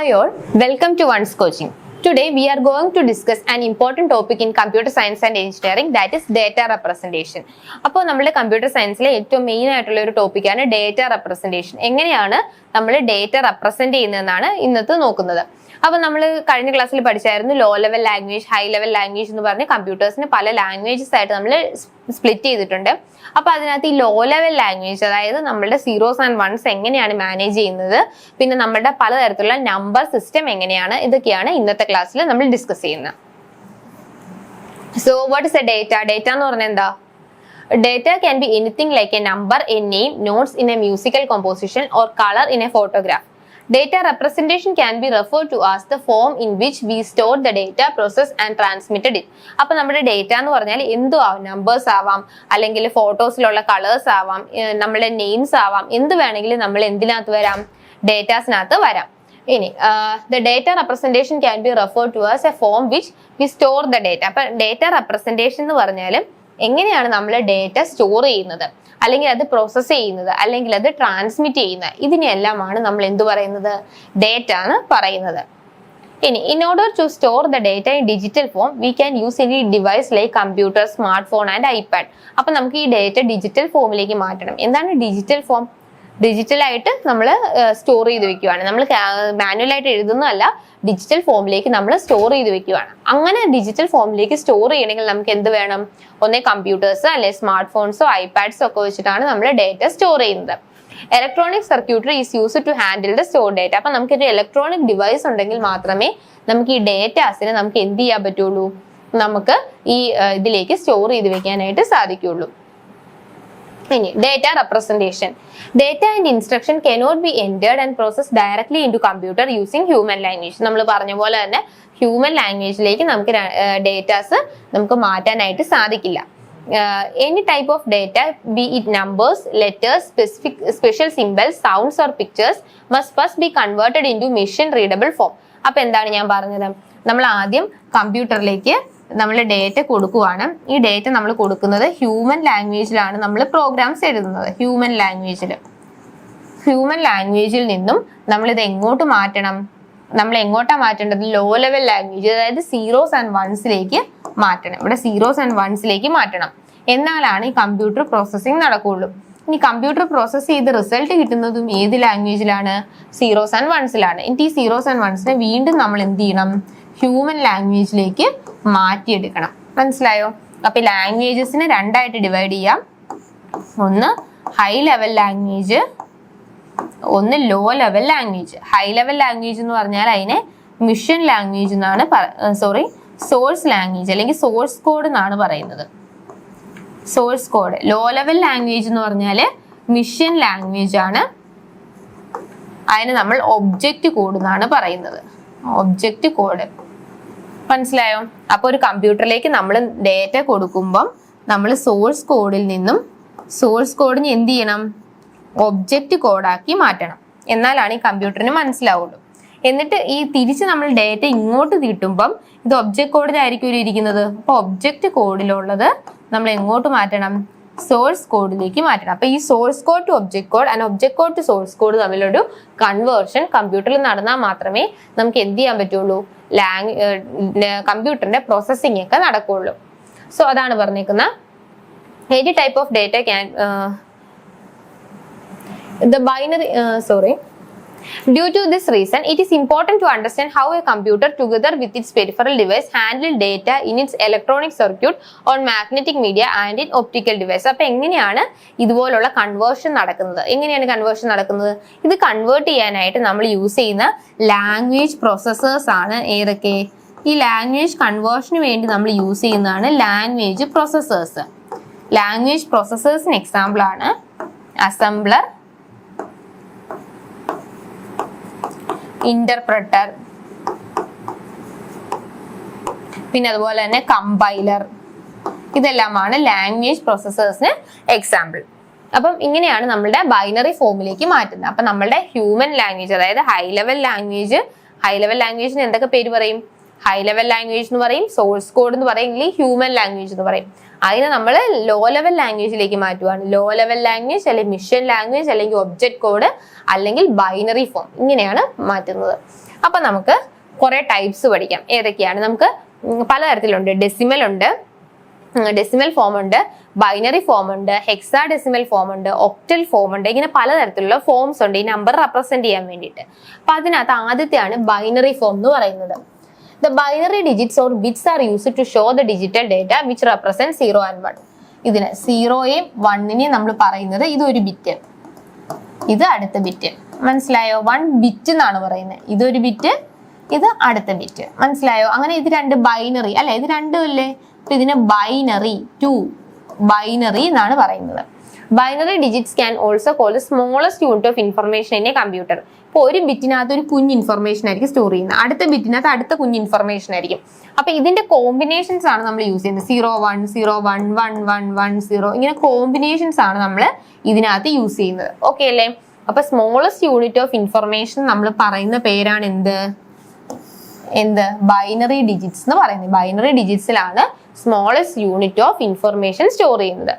Hi all, welcome to One's Coaching. Today we are going to discuss an important topic in computer science and engineering, that is data representation. അപ്പോൾ നമ്മുടെ computer സയൻസിലെ ഏറ്റവും main ആയിട്ടുള്ള ഒരു ടോപ്പിക്കാണ് data representation. എങ്ങനെയാണ് നമ്മൾ data represent ചെയ്യുന്നതെന്നാണ് ഇന്നത്തെ നോക്കുന്നത്. അപ്പൊ നമ്മൾ കഴിഞ്ഞ ക്ലാസ്സിൽ പഠിച്ചായിരുന്നു low level language, high level language എന്ന് പറഞ്ഞ് കമ്പ്യൂട്ടേഴ്സിന് പല ലാംഗ്വേജസ് ആയിട്ട് നമ്മൾ സ്പ്ലിറ്റ് ചെയ്തിട്ടുണ്ട്. അപ്പൊ അതിനകത്ത് ഈ ലോ ലെവൽ ലാംഗ്വേജ്, അതായത് നമ്മളുടെ സീറോസ് ആൻഡ് വൺസ് എങ്ങനെയാണ് മാനേജ് ചെയ്യുന്നത്, പിന്നെ നമ്മുടെ പലതരത്തിലുള്ള നമ്പർ സിസ്റ്റം എങ്ങനെയാണ്, ഇതൊക്കെയാണ് ഇന്നത്തെ ക്ലാസ്സിൽ നമ്മൾ ഡിസ്കസ് ചെയ്യുന്നത്. So what is A data? Data എന്ന് പറഞ്ഞാൽ എന്താ? Data can be anything like a number, a name, notes in a musical composition, or color in a photograph. Data representation can be referred to as the form in which we store the data, process and transmitted it. അപ്പോൾ നമ്മുടെ data എന്ന് പറഞ്ഞാൽ എന്തും ആവാം, numbers ആവാം, അല്ലെങ്കിൽ ഫോട്ടോസിലുള്ള colours ആവാം, നമ്മുടെ നെയിംസ് ആവാം, എന്ത് വേണമെങ്കിലും നമ്മൾ എന്തിനകത്ത് വരാം? ഡേറ്റാസിനകത്ത് വരാം. ഇനി the data representation can be referred to as a form which we store the data. അപ്പൊ ഡേറ്റ റെപ്രസെന്റേഷൻ എന്ന് പറഞ്ഞാൽ എങ്ങനെയാണ് നമ്മൾ ഡേറ്റ സ്റ്റോർ ചെയ്യുന്നത്, അല്ലെങ്കിൽ അത് പ്രോസസ് ചെയ്യുന്നത്, അല്ലെങ്കിൽ അത് ട്രാൻസ്മിറ്റ് ചെയ്യുന്നത്, ഇതിനെല്ലാമാണ് നമ്മൾ എന്ത് പറയുന്നത്? ഡേറ്റ എന്ന് പറയുന്നത്. ഇനി in order to store the data in digital form, we can use any device like computer, smartphone and iPad. അപ്പൊ നമുക്ക് ഈ ഡേറ്റ ഡിജിറ്റൽ ഫോമിലേക്ക് മാറ്റണം. എന്താണ് ഡിജിറ്റൽ ഫോം? ഡിജിറ്റൽ ആയിട്ട് നമ്മൾ സ്റ്റോർ ചെയ്ത് വെക്കുകയാണ്. നമ്മൾ മാനുവലായിട്ട് എഴുതുന്നതല്ല, ഡിജിറ്റൽ ഫോമിലേക്ക് നമ്മൾ സ്റ്റോർ ചെയ്ത് വെക്കുകയാണ്. അങ്ങനെ ഡിജിറ്റൽ ഫോമിലേക്ക് സ്റ്റോർ ചെയ്യണമെങ്കിൽ നമുക്ക് എന്ത് വേണം? ഒന്നേ കമ്പ്യൂട്ടേഴ്സ്, അല്ലെ സ്മാർട്ട് ഫോൺസോ ഐപാഡ്സോ ഒക്കെ വെച്ചിട്ടാണ് നമ്മൾ ഡേറ്റ സ്റ്റോർ ചെയ്യുന്നത്. Electronic circuitry is used to handle the store data. അപ്പൊ നമുക്കൊരു ഇലക്ട്രോണിക് ഡിവൈസ് ഉണ്ടെങ്കിൽ മാത്രമേ നമുക്ക് ഈ ഡേറ്റാസിനെ നമുക്ക് എന്ത് ചെയ്യാൻ പറ്റുള്ളൂ? നമുക്ക് ഈ ഇതിലേക്ക് സ്റ്റോർ ചെയ്ത് വെക്കാനായിട്ട് സാധിക്കുള്ളൂ. ഇനി data representation. Data and instruction cannot be entered and process directly in to computer using human language. നമ്മൾ പറഞ്ഞ പോലെ തന്നെ ഹ്യൂമൻ ലാംഗ്വേജിലേക്ക് നമുക്ക് ഡേറ്റാസ് നമുക്ക് മാറ്റാനായിട്ട് സാധിക്കില്ല. Any type of data, be it numbers, letters, special symbols, sounds or pictures, must first be converted into machine readable form. അപ്പൊ എന്താണ് ഞാൻ പറഞ്ഞത്? നമ്മൾ ആദ്യം കമ്പ്യൂട്ടറിലേക്ക് നമ്മൾ ഡേറ്റ കൊടുക്കുവാണ്. ഈ ഡേറ്റ നമ്മൾ കൊടുക്കുന്നത് ഹ്യൂമൻ ലാംഗ്വേജിലാണ് നമ്മൾ പ്രോഗ്രാംസ് എഴുതുന്നത്. ഹ്യൂമൻ ലാംഗ്വേജിൽ നിന്നും നമ്മൾ ഇത് എങ്ങോട്ട് മാറ്റണം? നമ്മൾ എങ്ങോട്ടാ മാറ്റേണ്ടത്? ലോ ലെവൽ ലാംഗ്വേജ്, അതായത് സീറോസ് ആൻഡ് വൺസിലേക്ക് മാറ്റണം. ഇവിടെ സീറോസ് ആൻഡ് വൺസിലേക്ക് മാറ്റണം. എന്നാലാണ് ഈ കമ്പ്യൂട്ടർ പ്രോസസ്സിംഗ് നടക്കുകയുള്ളൂ. ഇനി കമ്പ്യൂട്ടർ പ്രോസസ് ചെയ്ത് റിസൾട്ട് കിട്ടുന്നതും ഏത് ലാംഗ്വേജിലാണ്? Zeros and വൺസിലാണ്. ഇനി ഈ സീറോസ് ആൻഡ് വൺസിനെ വീണ്ടും നമ്മൾ എന്ത് ചെയ്യണം? ഹ്യൂമൻ ലാംഗ്വേജിലേക്ക് മാറ്റിയെടുക്കണം. മനസ്സിലായോ? അപ്പൊ ലാംഗ്വേജസിനെ രണ്ടായിട്ട് ഡിവൈഡ് ചെയ്യാം. ഒന്ന് ഹൈ ലെവൽ ലാംഗ്വേജ്, ഒന്ന് low level language. High level language എന്ന് പറഞ്ഞാൽ അതിനെ മിഷൻ ലാംഗ്വേജ് എന്നാണ് സോഴ്സ് ലാംഗ്വേജ് അല്ലെങ്കിൽ സോഴ്സ് കോഡ് എന്നാണ് പറയുന്നത്. Source code. Low level language എന്ന് പറഞ്ഞാൽ മിഷൻ ലാംഗ്വേജ് ആണ്. അതിന് നമ്മൾ ഒബ്ജക്റ്റ് കോഡ് എന്നാണ് പറയുന്നത്. Object code. മനസ്സിലായോ? അപ്പൊ ഒരു കമ്പ്യൂട്ടറിലേക്ക് നമ്മൾ ഡേറ്റ കൊടുക്കുമ്പം നമ്മൾ സോഴ്സ് കോഡിൽ നിന്നും സോഴ്സ് കോഡിന് എന്ത് ചെയ്യണം? ഒബ്ജക്റ്റ് കോഡാക്കി മാറ്റണം. എന്നാലാണ് ഈ കമ്പ്യൂട്ടറിന് മനസ്സിലാവുള്ളൂ. എന്നിട്ട് ഈ തിരിച്ച് നമ്മൾ ഡേറ്റ ഇങ്ങോട്ട് കിട്ടുമ്പം ഇത് ഒബ്ജക്റ്റ് കോഡിലായിരിക്കും ഇരിക്കുന്നത്. അപ്പൊ ഒബ്ജക്റ്റ് കോഡിലുള്ളത് നമ്മൾ എങ്ങോട്ട് മാറ്റണം? സോഴ്സ് കോഡിലേക്ക് മാറ്റണം. അപ്പൊ ഈ source code to object code and object code to source code തമ്മിലൊരു കൺവേർഷൻ കമ്പ്യൂട്ടറിൽ നടന്നാൽ മാത്രമേ നമുക്ക് എന്ത് ചെയ്യാൻ പറ്റുള്ളൂ? കമ്പ്യൂട്ടറിന്റെ പ്രോസസ്സിംഗ് ഒക്കെ നടക്കുള്ളൂ. സോ അതാണ് പറഞ്ഞേക്കുന്നത്. Any type of data can the binary due to this reason, it is important to understand how a computer together with its peripheral device handle data in its electronic circuit on magnetic media and in optical device. അപ്പൊ എങ്ങനെയാണ് ഇതുപോലുള്ള conversion നടക്കുന്നത്? ഇത് convert ചെയ്യാനായിട്ട് നമ്മൾ use ചെയ്യുന്ന language processors ആണ്. ഏതൊക്കെ? ഈ ലാംഗ്വേജ് കൺവേർഷന് വേണ്ടി നമ്മൾ യൂസ് ചെയ്യുന്നതാണ് ലാംഗ്വേജ് പ്രോസസ്സേഴ്സ്. ലാംഗ്വേജ് പ്രോസസ്സേഴ്സിന് എക്സാമ്പിൾ ആണ് അസംബ്ലർ, ഇന്റർപ്രറ്റർ, പിന്നെ അതുപോലെ തന്നെ കമ്പൈലർ. ഇതെല്ലാമാണ് ലാംഗ്വേജ് പ്രോസസ്സേഴ്സിന് എക്സാമ്പിൾ. അപ്പം ഇങ്ങനെയാണ് നമ്മളുടെ ബൈനറി ഫോമിലേക്ക് മാറ്റുന്നത്. അപ്പൊ നമ്മളുടെ ഹ്യൂമൻ ലാംഗ്വേജ്, അതായത് ഹൈ ലെവൽ ലാംഗ്വേജിന് എന്തൊക്കെ പേര് പറയും? ഹൈ ലെവൽ ലാംഗ്വേജ് എന്ന് പറയും, സോഴ്സ് കോഡ് എന്ന് പറയും, അല്ലെങ്കിൽ ഹ്യൂമൻ ലാംഗ്വേജ് എന്ന് പറയും. അതിനെ നമ്മൾ ലോ ലെവൽ ലാംഗ്വേജിലേക്ക് മാറ്റുവാണ്. ലോ ലെവൽ ലാംഗ്വേജ് അല്ലെങ്കിൽ മിഷൻ ലാംഗ്വേജ് അല്ലെങ്കിൽ ഒബ്ജക്റ്റ് കോഡ് അല്ലെങ്കിൽ ബൈനറി ഫോം, ഇങ്ങനെയാണ് മാറ്റുന്നത്. അപ്പൊ നമുക്ക് കുറെ ടൈപ്സ് പഠിക്കാം. ഏതൊക്കെയാണ്? നമുക്ക് പലതരത്തിലുണ്ട്. ഡെസിമൽ ഫോം ഉണ്ട്, ബൈനറി ഫോം ഉണ്ട്, ഹെക്സാഡെസിമൽ ഫോം ഉണ്ട്, ഒക്ടൽ ഫോം ഉണ്ട്. ഇങ്ങനെ പലതരത്തിലുള്ള ഫോംസ് ഉണ്ട് ഈ നമ്പർ റെപ്രസെന്റ് ചെയ്യാൻ വേണ്ടിയിട്ട്. അപ്പൊ അതിനകത്ത് ആദ്യത്തെയാണ് ബൈനറി ഫോം എന്ന് പറയുന്നത്. The binary digits or bits are used to show the digital data which represent 0 and 1. ഇതിന് 0യും 1നെയും നമ്മൾ പറയുന്നത് ഇതൊരു ബിറ്റ്, ഇത് അടുത്ത ബിറ്റ്. മനസ്സിലായോ? 1 ബിറ്റ് എന്നാണ് പറയുന്നത്. ഇതൊരു ബിറ്റ്, ഇത് അടുത്ത ബിറ്റ്. മനസ്സിലായോ? അങ്ങനെ ഇത് രണ്ട് ബൈനറി അല്ലെ, ഇത് രണ്ടും അല്ലേ. അപ്പൊ ഇതിന് ബൈനറി 2 ബൈനറി എന്നാണ് പറയുന്നത്. Binary digits can also call the smallest unit of information in A computer. ഇപ്പോൾ ഒരു ബിറ്റിനകത്ത് ഒരു കുഞ്ഞ് ഇൻഫർമേഷൻ ആയിരിക്കും സ്റ്റോർ ചെയ്യുന്നത്, അടുത്ത ബിറ്റിനകത്ത് അടുത്ത കുഞ്ഞ് ഇൻഫർമേഷൻ ആയിരിക്കും. അപ്പൊ ഇതിന്റെ കോമ്പിനേഷൻസ് ആണ് നമ്മൾ യൂസ് ചെയ്യുന്നത്. 0 1 0 1 1 1 1 0 ഇങ്ങനെ കോമ്പിനേഷൻസ് ആണ് നമ്മൾ ഇതിനകത്ത് യൂസ് ചെയ്യുന്നത്. ഓക്കെ അല്ലേ? അപ്പൊ സ്മോളസ്റ്റ് യൂണിറ്റ് ഓഫ് ഇൻഫർമേഷൻ നമ്മൾ പറയുന്ന പേരാണ് എന്ത് ബൈനറി ഡിജിറ്റ്സ് എന്ന് പറയുന്നത്. ബൈനറി ഡിജിറ്റ്സിലാണ് smallest unit of information store ചെയ്യുന്നത്.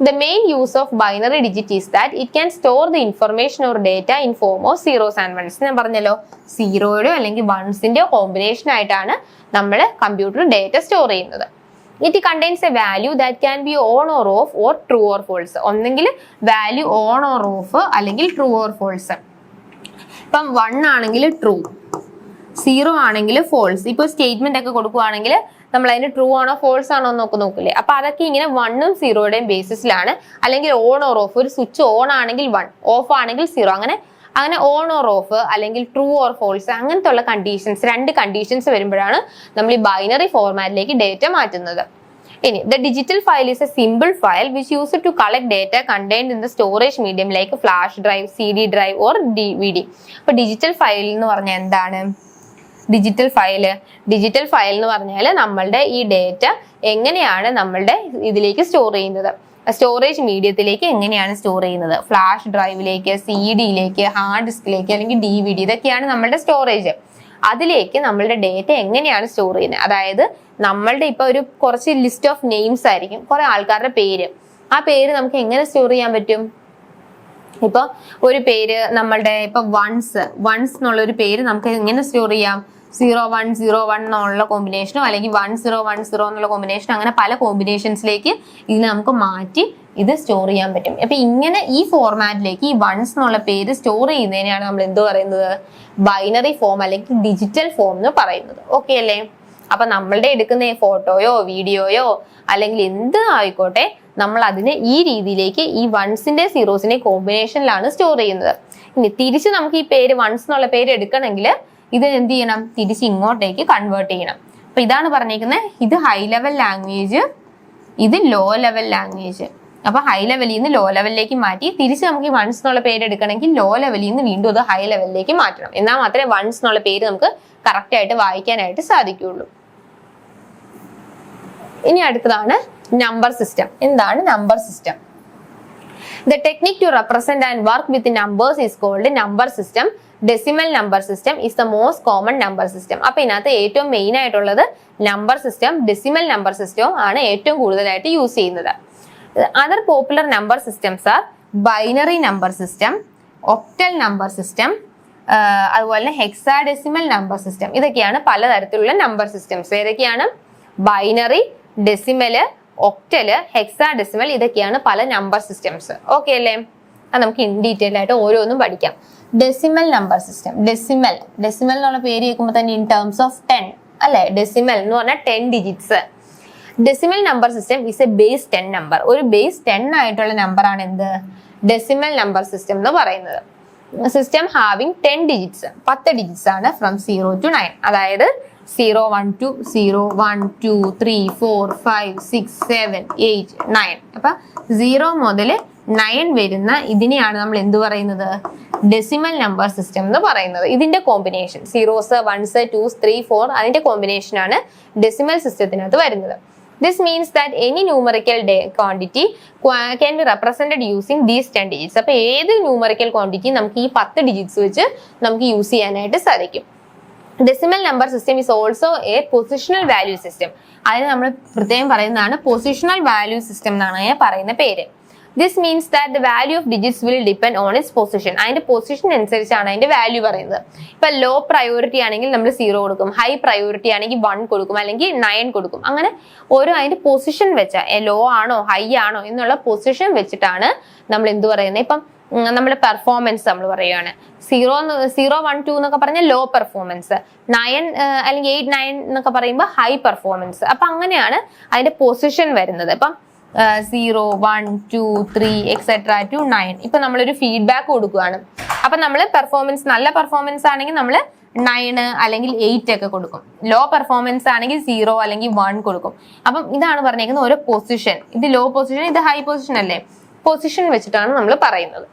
The main use of binary digit is that it can store the information or data in form of zeros and ones. ഞാൻ പറഞ്ഞല്ലോ, സീറോയുടെ അല്ലെങ്കിൽ വൺസിന്റെ കോമ്പിനേഷൻ ആയിട്ടാണ് നമ്മൾ കമ്പ്യൂട്ടർ ഡേറ്റ സ്റ്റോർ ചെയ്യുന്നത്. It contains a value that can be on or off or true or false. ഒന്നെങ്കിൽ value on or of അല്ലെങ്കിൽ true or false. ഇപ്പം 1 ആണെങ്കിൽ ട്രൂ, 0 ആണെങ്കിൽ ഫോൾസ്. ഇപ്പോൾ സ്റ്റേറ്റ്മെന്റ് ഒക്കെ കൊടുക്കുവാണെങ്കിൽ നമ്മൾ അതിന് ട്രൂ ആണോ ഫോൾസ് ആണോ നോക്കില്ലേ. അപ്പൊ അതൊക്കെ ഇങ്ങനെ 1ഉം 0യുടെയും ബേസിസിലാണ്. അല്ലെങ്കിൽ ഓൺ ഓർ ഓഫ്, ഒരു സ്വിച്ച് ഓൺ ആണെങ്കിൽ 1, ഓഫ് ആണെങ്കിൽ 0, അങ്ങനെ ഓൺ ഓർ ഓഫ് അല്ലെങ്കിൽ ട്രൂ ഓർ ഫോൾസ് അങ്ങനത്തെ ഉള്ള കണ്ടീഷൻസ്, 2 കണ്ടീഷൻസ് വരുമ്പോഴാണ് നമ്മൾ ഈ ബൈനറി ഫോർമാറ്റിലേക്ക് ഡേറ്റ മാറ്റുന്നത്. ഇനി the digital file is a simple file which use to collect data contained in the storage medium like flash drive, CD drive or DVD. അപ്പൊ digital file എന്ന് പറഞ്ഞാൽ എന്താണ്? ഡിജിറ്റൽ ഫയൽ എന്ന് പറഞ്ഞാൽ നമ്മളുടെ ഈ ഡേറ്റ എങ്ങനെയാണ് നമ്മളുടെ ഇതിലേക്ക് സ്റ്റോർ ചെയ്യുന്നത്, സ്റ്റോറേജ് മീഡിയത്തിലേക്ക് എങ്ങനെയാണ് സ്റ്റോർ ചെയ്യുന്നത്. ഫ്ലാഷ് ഡ്രൈവിലേക്ക്, CD-യിലേക്ക്, ഹാർഡ് ഡിസ്കിലേക്ക് അല്ലെങ്കിൽ DVD, ഇതൊക്കെയാണ് നമ്മളുടെ സ്റ്റോറേജ്. അതിലേക്ക് നമ്മളുടെ ഡേറ്റ എങ്ങനെയാണ് സ്റ്റോർ ചെയ്യുന്നത്. അതായത് നമ്മളുടെ ഇപ്പൊ ഒരു കുറച്ച് ലിസ്റ്റ് ഓഫ് നെയിംസ് ആയിരിക്കും, കുറെ ആൾക്കാരുടെ പേര്. ആ പേര് നമുക്ക് എങ്ങനെ സ്റ്റോർ ചെയ്യാൻ പറ്റും? ഇപ്പൊ ഒരു പേര് നമ്മളുടെ ഇപ്പൊ വൺസ് എന്നുള്ള ഒരു പേര് നമുക്ക് എങ്ങനെ സ്റ്റോർ ചെയ്യാം? 0101 എന്നുള്ള കോമ്പിനേഷനോ അല്ലെങ്കിൽ 1010 എന്നുള്ള കോമ്പിനേഷനോ, അങ്ങനെ പല കോമ്പിനേഷൻസിലേക്ക് ഇതിനെ നമുക്ക് മാറ്റി ഇത് സ്റ്റോർ ചെയ്യാൻ പറ്റും. അപ്പൊ ഇങ്ങനെ ഈ ഫോർമാറ്റിലേക്ക് ഈ വൺസ് എന്നുള്ള പേര് സ്റ്റോർ ചെയ്യുന്നതിനെയാണ് നമ്മൾ എന്ത് പറയുന്നത്? ബൈനറി ഫോം അല്ലെങ്കിൽ ഡിജിറ്റൽ ഫോം എന്ന് പറയുന്നത്. ഓക്കെ അല്ലേ? അപ്പൊ നമ്മളുടെ എടുക്കുന്ന ഫോട്ടോയോ വീഡിയോയോ അല്ലെങ്കിൽ എന്ത് ആയിക്കോട്ടെ, നമ്മൾ അതിനെ ഈ രീതിയിലേക്ക് ഈ വൺസിന്റെ സീറോസിന്റെ കോമ്പിനേഷനിലാണ് സ്റ്റോർ ചെയ്യുന്നത്. ഇനി തിരിച്ച് നമുക്ക് ഈ പേര് വൺസ് എന്നുള്ള പേര് എടുക്കണമെങ്കിൽ ഇത് എന്ത് ചെയ്യണം? തിരിച്ച് ഇങ്ങോട്ടേക്ക് കൺവേർട്ട് ചെയ്യണം. അപ്പൊ ഇതാണ് പറഞ്ഞേക്കുന്നത്, ഇത് ഹൈ ലെവൽ ലാംഗ്വേജ്, ഇത് ലോ ലെവൽ ലാംഗ്വേജ്. അപ്പൊ ഹൈ ലെവലിൽ നിന്ന് ലോ ലെവലിലേക്ക് മാറ്റി തിരിച്ച് നമുക്ക് ഈ വൺസ് എന്നുള്ള പേര് എടുക്കണമെങ്കിൽ ലോ ലെവലിൽ നിന്ന് വീണ്ടും അത് ഹൈ ലെവലിലേക്ക് മാറ്റണം. എന്നാൽ മാത്രമേ വൺസ് എന്നുള്ള പേര് നമുക്ക് കറക്റ്റ് ആയിട്ട് വായിക്കാനായിട്ട് സാധിക്കുകയുള്ളൂ. ഇനി അടുത്തതാണ് നമ്പർ സിസ്റ്റം. എന്താണ് number system? The technique to represent and work with numbers is called number system. Decimal number system is the most common number system. അപ്പൊ ഇതിനകത്ത് ഏറ്റവും മെയിൻ ആയിട്ടുള്ളത് നമ്പർ സിസ്റ്റം, ഡെസിമൽ നമ്പർ സിസ്റ്റവും ആണ് ഏറ്റവും കൂടുതലായിട്ട് യൂസ് ചെയ്യുന്നത്. Other popular number systems R binary number system, octal number system, അതുപോലെ തന്നെ ഹെക്സാഡെസിമൽ നമ്പർ സിസ്റ്റം. ഇതൊക്കെയാണ് പലതരത്തിലുള്ള നമ്പർ സിസ്റ്റംസ്. ഏതൊക്കെയാണ്? ബൈനറി, ഡെസിമല്, ഒക്ടല്, ഹെക്സാഡെസിമൽ, ഇതൊക്കെയാണ് പല നമ്പർ സിസ്റ്റംസ്. ഓക്കെ അല്ലേ? അത് നമുക്ക് ഇൻ ഡീറ്റെയിൽ ആയിട്ട് ഓരോന്നും പഠിക്കാം. Decimal number system. ഡെസിമൽ എന്നുള്ള പേര് കേൾക്കുമ്പോൾ തന്നെ ഇൻ ടേംസ് ഓഫ് 10 അല്ലെ? ഡെസിമൽ എന്ന് പറഞ്ഞാൽ 10 digits. Decimal number system is A base 10 number. ഒരു ബേസ് 10 ആയിട്ടുള്ള നമ്പർ ആണ് എന്ത്? ഡെസിമൽ നമ്പർ സിസ്റ്റം എന്ന് പറയുന്നത്. സിസ്റ്റം ഹാവിംഗ് 10 ഡിജിറ്റ്സ്, 10 ഡിജിറ്റ്സ് ആണ് ഫ്രം 0 to 9. അതായത് 0 1 2 0 1 2 3 4 5 6 7 8 9. അപ്പൊ 0 മുതൽ 9 വരുന്ന ഇതിനെയാണ് നമ്മൾ എന്ത് പറയുന്നത്? ഡെസിമൽ നമ്പർ സിസ്റ്റം എന്ന് പറയുന്നത്. ഇതിന്റെ കോമ്പിനേഷൻ സീറോസ്, വൺസ്, 2s 3 4 അതിന്റെ കോമ്പിനേഷൻ ആണ് ഡെസിമൽ സിസ്റ്റത്തിനകത്ത് വരുന്നത്. This means that any numerical quantity can be represented using these 10 digits. അപ്പൊ ഏത് ന്യൂമറിക്കൽ ക്വാണ്ടിറ്റി നമുക്ക് ഈ 10 ഡിജിറ്റ്സ് വെച്ച് നമുക്ക് യൂസ് ചെയ്യാനായിട്ട് സാധിക്കും. Decimal number system is also a positional value system. അതിന് നമ്മൾ പ്രത്യേകം പറയുന്നതാണ് പൊസിഷണൽ വാല്യൂ സിസ്റ്റം എന്നാണ് പറയുന്ന പേര്. This means that the value of digits will depend on its position. അതിന്റെ പൊസിഷൻ അനുസരിച്ചാണ് അതിന്റെ വാല്യൂ പറയുന്നത്. ഇപ്പൊ ലോ പ്രയോറിറ്റി ആണെങ്കിൽ നമ്മൾ 0 കൊടുക്കും, ഹൈ പ്രയോറിറ്റി ആണെങ്കിൽ 1 കൊടുക്കും, അല്ലെങ്കിൽ 9 കൊടുക്കും. അങ്ങനെ ഓരോ അതിന്റെ പൊസിഷൻ വെച്ച ലോ ആണോ ഹൈ ആണോ എന്നുള്ള പൊസിഷൻ വെച്ചിട്ടാണ് നമ്മൾ എന്ത് പറയുന്നത്. ഇപ്പം നമ്മുടെ പെർഫോമൻസ് നമ്മൾ പറയുകയാണ് 0, 1, 2 എന്നൊക്കെ പറഞ്ഞാൽ ലോ പെർഫോമൻസ്, 9 അല്ലെങ്കിൽ 8, 9 എന്നൊക്കെ പറയുമ്പോൾ ഹൈ പെർഫോമൻസ്. അപ്പൊ അങ്ങനെയാണ് അതിന്റെ പൊസിഷൻ വരുന്നത്. ഇപ്പം 0, 1, 2, 3 എക്സെട്ര ടു 9. ഇപ്പൊ നമ്മളൊരു ഫീഡ്ബാക്ക് കൊടുക്കുകയാണ്. അപ്പൊ നമ്മൾ പെർഫോമൻസ് നല്ല പെർഫോമൻസ് ആണെങ്കിൽ നമ്മൾ 9 അല്ലെങ്കിൽ 8 ഒക്കെ കൊടുക്കും. ലോ പെർഫോമൻസ് ആണെങ്കിൽ 0 അല്ലെങ്കിൽ 1 കൊടുക്കും. അപ്പം ഇതാണ് പറഞ്ഞേക്കുന്നത് ഓരോ പൊസിഷൻ. ഇത് ലോ പൊസിഷൻ, ഇത് ഹൈ പൊസിഷൻ അല്ലേ. പൊസിഷൻ വെച്ചിട്ടാണ് നമ്മൾ പറയുന്നത്.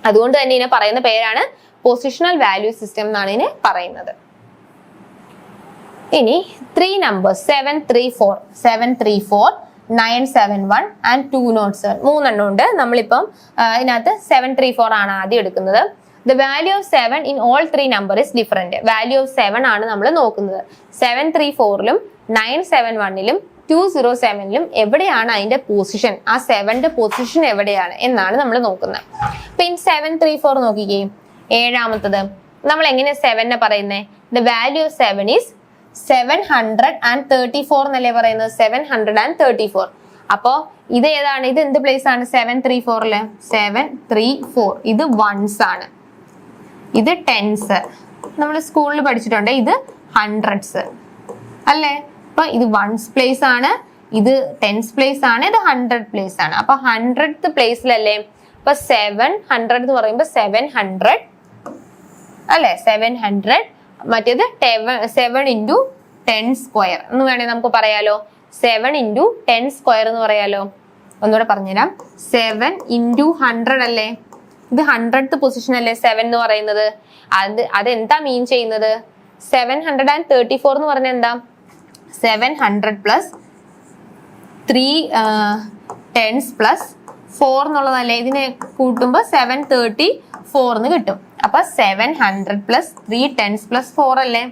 അതുകൊണ്ട് തന്നെ ഇതിനെ പറയുന്ന പേരാണ് പൊസിഷണൽ വാല്യൂ സിസ്റ്റം എന്നാണ് ഇതിനെ പറയുന്നത്. ഇനി 3 നമ്പേഴ്സ് 734, 971 ആൻഡ് 207 3 ഉണ്ട്. നമ്മളിപ്പം ഇതിനകത്ത് 734 ആണ് ആദ്യം എടുക്കുന്നത്. The value of 7 in all 3 number is different. Value of 7 ആണ് നമ്മൾ നോക്കുന്നത്. 734ലും 971ലും 207ലും എവിടെയാണ് അതിന്റെ പൊസിഷൻ, ആ 7ന്റെ പൊസിഷൻ എവിടെയാണ് എന്നാണ് നമ്മൾ നോക്കുന്നത്. ഇപ്പൊ ഇൻ 734 നോക്കിക്കേ, ഏഴാമത്തത് നമ്മൾ എങ്ങനെയാ 7നെ പറയുന്നത്? The value of 7 is 734 എന്നല്ലേ പറയുന്നത്. 734. അപ്പോ ഇത് ഏതാണ്? ഇത് എന്ത് പ്ലേസ് ആണ് 734ല്? 734 ഇത് വൺസ് ആണ്, ഇത് ടെൻസ് നമ്മൾ സ്കൂളിൽ പഠിച്ചിട്ടുണ്ട്, ഇത് ഹൺഡ്രഡ്സ് അല്ലേ. അപ്പൊ ഇത് വൺസ് പ്ലേസ് ആണ്, ഇത് ടെൻസ് പ്ലേസ് ആണ്, ഇത് 100 പ്ലേസ് ആണ്. അപ്പൊ 100th പ്ലേസിലല്ലേ. അപ്പൊ 700 എന്ന് പറയുമ്പോൾ 700 അല്ലെ, 700. മറ്റേത് 7 into 10 സ്ക്വയർ എന്ന് വേണേ നമുക്ക് പറയാലോ. 7 into 10 സ്ക്വയർ എന്ന് പറയാലോ. ഒന്നുകൂടെ പറഞ്ഞുതരാം. 7 into 100 അല്ലേ, ഇത് 100th പൊസിഷൻ അല്ലേ 7 എന്ന് പറയുന്നത്. അതെന്താ മീൻ ചെയ്യുന്നത്? 734 എന്ന് പറഞ്ഞാൽ എന്താ? 700 plus 3 10s plus 4 എന്നുള്ളതല്ലേ. ഇതിനെ കൂട്ടുമ്പോ 734 എന്ന് കിട്ടും. അപ്പൊ 700 plus 3 10s plus 4 അല്ലേ.